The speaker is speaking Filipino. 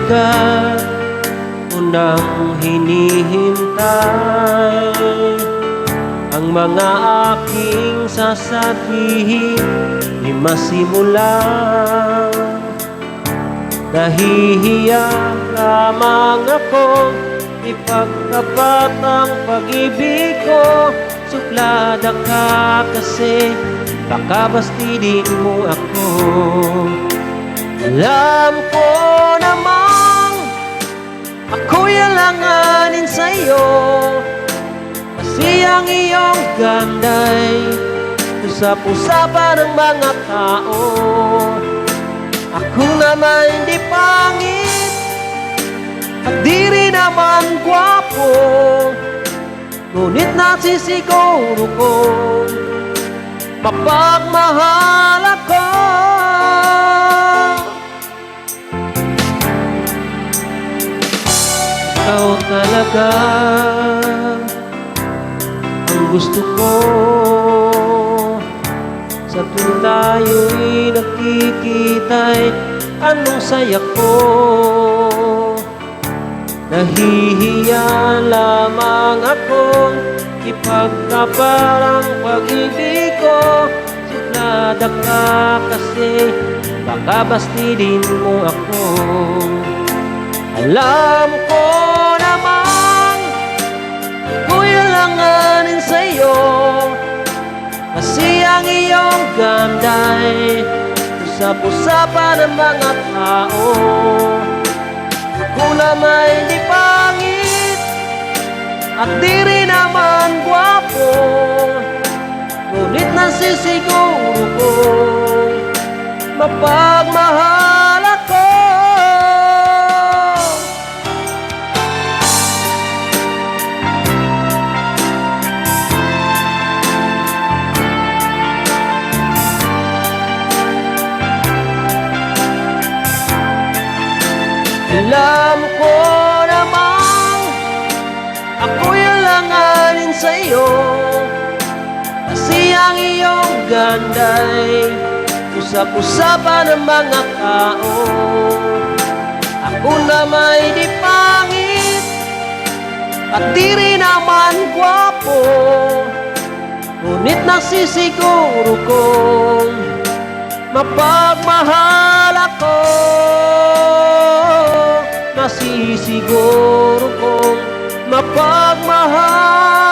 matagal ko nang hinihintay ang mga aking sasabihin ay masimulan. Nahihiya lamang ako ipagtapat ang pag-ibig ko. Suplada ka kasi baka bastidin mo ako. Alam ko namang ako'y alanganin sa'yo, kasi ang iyong ganda'y usap-usapan ng mga tao. Ako naman hindi pangit at di rin naman gwapo, ngunit nasisiguro ko mapagmahal ako. Ikaw talaga ang gusto ko, sa tuwing tayo'y nagkikita'y anong saya ko. Nahihiya lamang ako ipagtapat ang pag-ibig ko. Suplada ka kasi baka bastidin mo ako. Alam ko namang ako'y alanganin sa'yo, kasi ang iyong ganda'y usap-usapan ng mga tao. Ako naman hindi pangit at di rin naman gwapo, ngunit nasisiguro ko mapagmahal ako. Alam ko namang ako'y alanganin sa'yo, kasi ang iyong ganda'y usap-usapan ng mga tao. Ako naman di pangit at di rin naman gwapo, ngunit nasisiguro kong mapagmahal ako. Nasisiguro kong mapagmahal